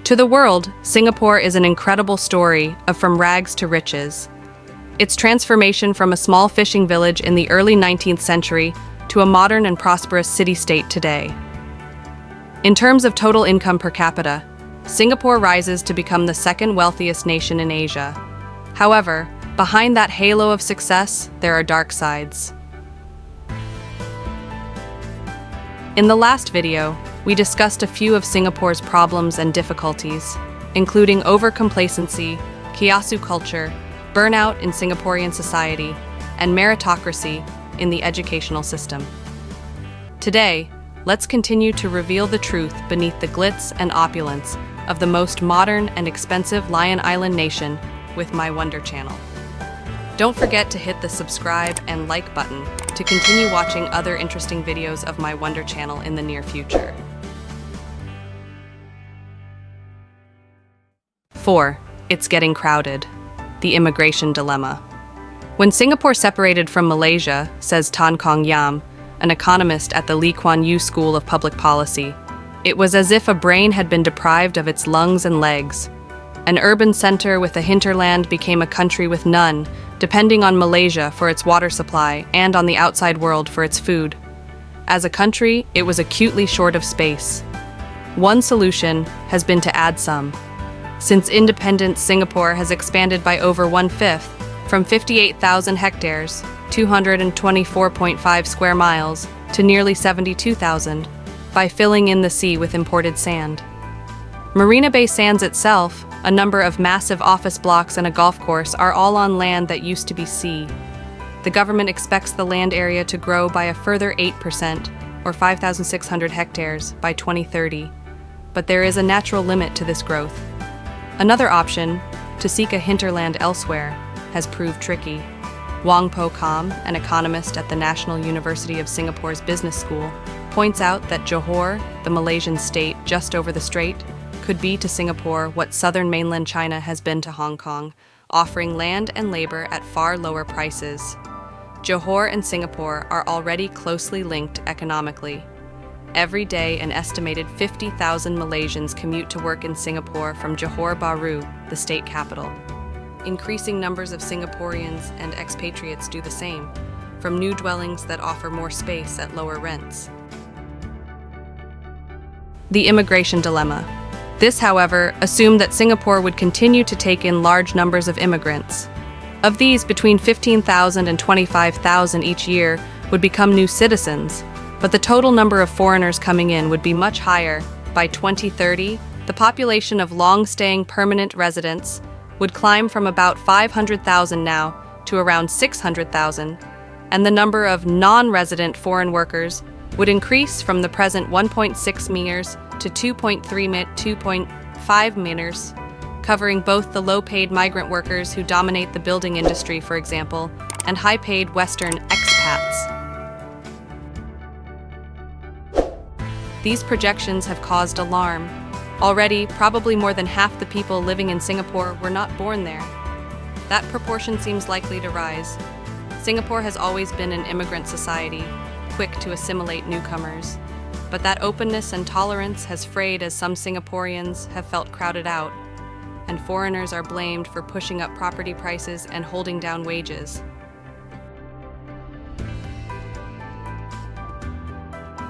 To the world, Singapore is an incredible story of from rags to riches. Its transformation from a small fishing village in the early 19th century to a modern and prosperous city-state today. In terms of total income per capita, Singapore rises to become the second wealthiest nation in Asia. However, behind that halo of success, there are dark sides. In the last video, we discussed a few of Singapore's problems and difficulties, including overcomplacency, kiasu culture, burnout in Singaporean society, and meritocracy in the educational system. Today, let's continue to reveal the truth beneath the glitz and opulence of the most modern and expensive Lion Island nation with My Wonder channel. Don't forget to hit the subscribe and like button to continue watching other interesting videos of My Wonder channel in the near future. 4. It's getting crowded. The immigration dilemma. When Singapore separated from Malaysia, says Tan Kong Yam, an economist at the Lee Kuan Yew School of Public Policy, it was as if a brain had been deprived of its lungs and legs. An urban center with a hinterland became a country with none, depending on Malaysia for its water supply and on the outside world for its food. As a country, it was acutely short of space. One solution has been to add some. Since independence, Singapore has expanded by over 1/5, from 58,000 hectares, 224.5 square miles, to nearly 72,000, by filling in the sea with imported sand. Marina Bay Sands itself, a number of massive office blocks and a golf course are all on land that used to be sea. The government expects the land area to grow by a further 8%, or 5,600 hectares, by 2030. But there is a natural limit to this growth. Another option, to seek a hinterland elsewhere, has proved tricky. Wong Po Kam, an economist at the National University of Singapore's Business School, points out that Johor, the Malaysian state just over the strait, could be to Singapore what southern mainland China has been to Hong Kong, offering land and labor at far lower prices. Johor and Singapore are already closely linked economically. Every day, an estimated 50,000 Malaysians commute to work in Singapore from Johor Bahru, the state capital. Increasing numbers of Singaporeans and expatriates do the same, from new dwellings that offer more space at lower rents. The immigration dilemma. This, however, assumed that Singapore would continue to take in large numbers of immigrants. Of these, between 15,000 and 25,000 each year would become new citizens, but the total number of foreigners coming in would be much higher. By 2030, the population of long-staying permanent residents would climb from about 500,000 now to around 600,000, and the number of non-resident foreign workers would increase from the present 1.6 meters to 2.5 meters, covering both the low-paid migrant workers who dominate the building industry, for example, and high-paid Western expats. These projections have caused alarm. Already, probably more than half the people living in Singapore were not born there. That proportion seems likely to rise. Singapore has always been an immigrant society, quick to assimilate newcomers. But that openness and tolerance has frayed as some Singaporeans have felt crowded out, and foreigners are blamed for pushing up property prices and holding down wages.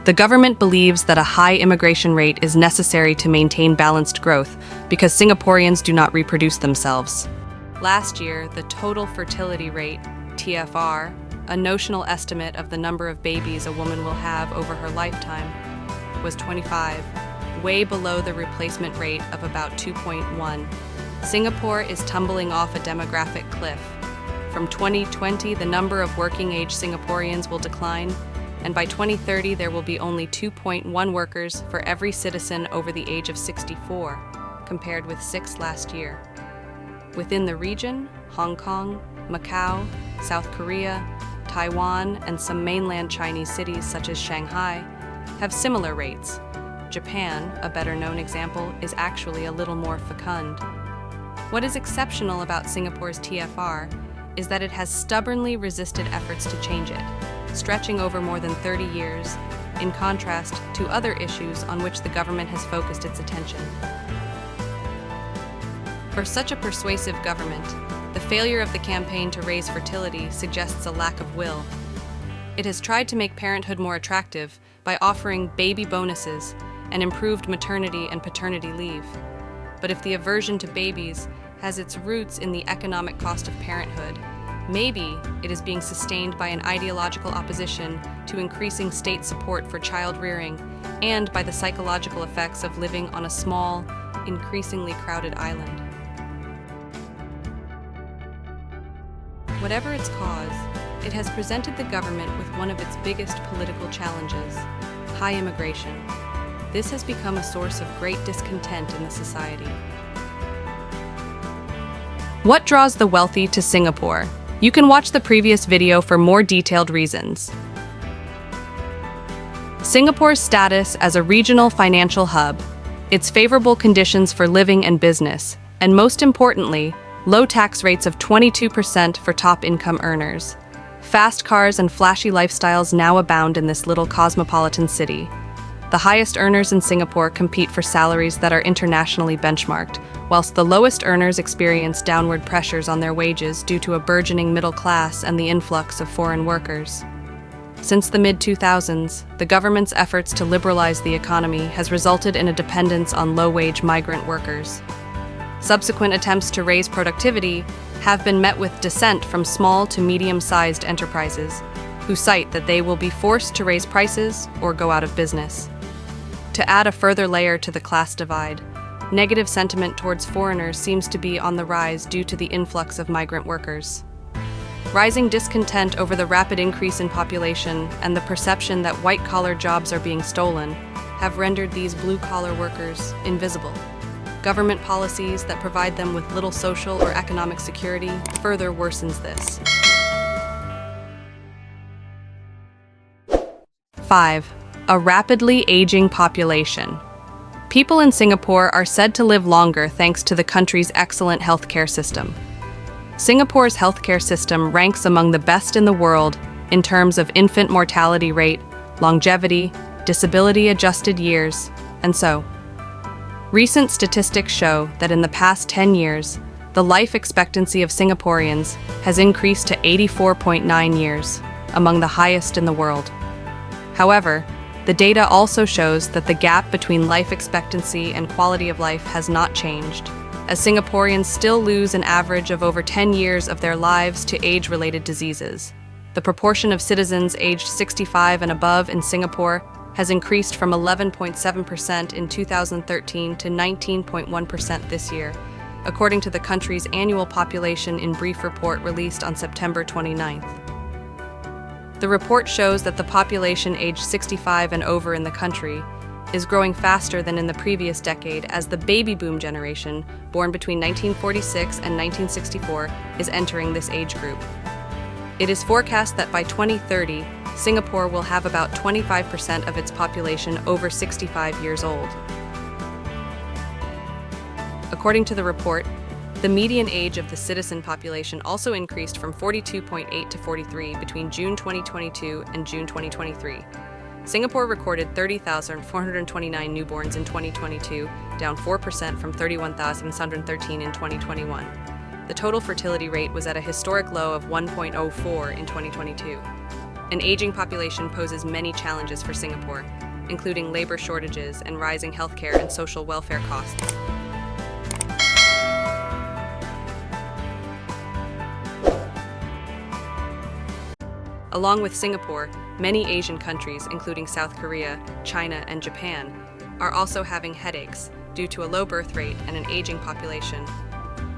The government believes that a high immigration rate is necessary to maintain balanced growth because Singaporeans do not reproduce themselves. Last year, the total fertility rate, TFR, a notional estimate of the number of babies a woman will have over her lifetime, was 25, way below the replacement rate of about 2.1. Singapore is tumbling off a demographic cliff. From 2020, the number of working-age Singaporeans will decline, and by 2030 there will be only 2.1 workers for every citizen over the age of 64, compared with 6 last year. Within the region, Hong Kong, Macau, South Korea, Taiwan, and some mainland Chinese cities such as Shanghai have similar rates. Japan, a better-known example, is actually a little more fecund. What is exceptional about Singapore's TFR is that it has stubbornly resisted efforts to change it, stretching over more than 30 years, in contrast to other issues on which the government has focused its attention. For such a persuasive government, the failure of the campaign to raise fertility suggests a lack of will. It has tried to make parenthood more attractive by offering baby bonuses and improved maternity and paternity leave. But if the aversion to babies has its roots in the economic cost of parenthood, maybe it is being sustained by an ideological opposition to increasing state support for child rearing and by the psychological effects of living on a small, increasingly crowded island. Whatever its cause, it has presented the government with one of its biggest political challenges: high immigration. This has become a source of great discontent in the society. What draws the wealthy to Singapore? You can watch the previous video for more detailed reasons. Singapore's status as a regional financial hub, its favorable conditions for living and business, and most importantly, low tax rates of 22% for top income earners. Fast cars and flashy lifestyles now abound in this little cosmopolitan city. The highest earners in Singapore compete for salaries that are internationally benchmarked, whilst the lowest earners experience downward pressures on their wages due to a burgeoning middle class and the influx of foreign workers. Since the mid-2000s, the government's efforts to liberalize the economy has resulted in a dependence on low-wage migrant workers. Subsequent attempts to raise productivity have been met with dissent from small to medium-sized enterprises, who cite that they will be forced to raise prices or go out of business. To add a further layer to the class divide, negative sentiment towards foreigners seems to be on the rise due to the influx of migrant workers. Rising discontent over the rapid increase in population and the perception that white-collar jobs are being stolen have rendered these blue-collar workers invisible. Government policies that provide them with little social or economic security further worsens this. 5. A rapidly aging population. People in Singapore are said to live longer thanks to the country's excellent healthcare system. Singapore's healthcare system ranks among the best in the world in terms of infant mortality rate, longevity, disability-adjusted years, and so. Recent statistics show that in the past 10 years, the life expectancy of Singaporeans has increased to 84.9 years, among the highest in the world. However, the data also shows that the gap between life expectancy and quality of life has not changed, as Singaporeans still lose an average of over 10 years of their lives to age-related diseases. The proportion of citizens aged 65 and above in Singapore has increased from 11.7% in 2013 to 19.1% this year, according to the country's annual population in brief report released on September 29th. The report shows that the population aged 65 and over in the country is growing faster than in the previous decade as the baby boom generation, born between 1946 and 1964, is entering this age group. It is forecast that by 2030, Singapore will have about 25% of its population over 65 years old. According to the report, the median age of the citizen population also increased from 42.8 to 43 between June 2022 and June 2023. Singapore recorded 30,429 newborns in 2022, down 4% from 31,713 in 2021. The total fertility rate was at a historic low of 1.04 in 2022. An aging population poses many challenges for Singapore, including labor shortages and rising healthcare and social welfare costs. Along with Singapore, many Asian countries, including South Korea, China, and Japan, are also having headaches due to a low birth rate and an aging population.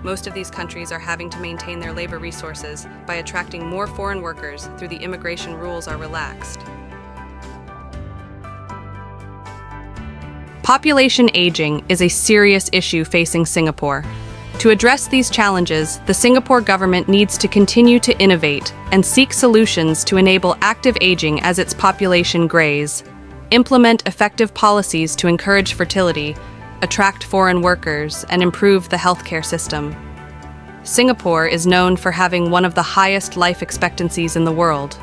Most of these countries are having to maintain their labor resources by attracting more foreign workers through the immigration rules are relaxed. Population aging is a serious issue facing Singapore. To address these challenges, the Singapore government needs to continue to innovate and seek solutions to enable active aging as its population grows, implement effective policies to encourage fertility, attract foreign workers, and improve the healthcare system. Singapore is known for having one of the highest life expectancies in the world.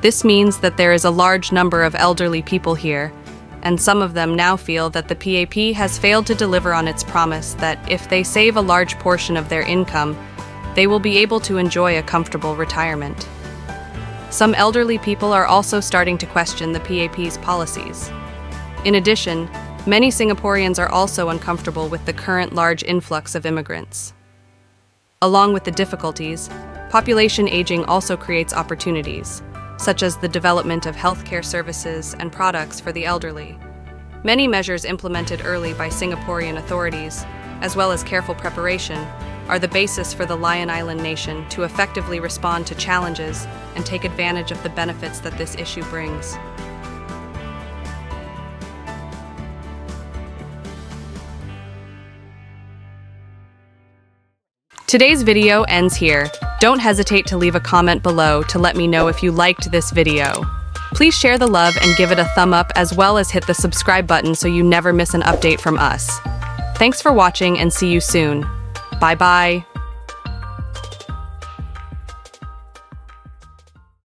This means that there is a large number of elderly people here, and some of them now feel that the PAP has failed to deliver on its promise that if they save a large portion of their income, they will be able to enjoy a comfortable retirement. Some elderly people are also starting to question the PAP's policies. In addition, many Singaporeans are also uncomfortable with the current large influx of immigrants. Along with the difficulties, population aging also creates opportunities, such as the development of healthcare services and products for the elderly. Many measures implemented early by Singaporean authorities, as well as careful preparation, are the basis for the Lion Island nation to effectively respond to challenges and take advantage of the benefits that this issue brings. Today's video ends here. Don't hesitate to leave a comment below to let me know if you liked this video. Please share the love and give it a thumb up, as well as hit the subscribe button so you never miss an update from us. Thanks for watching and see you soon. Bye-bye.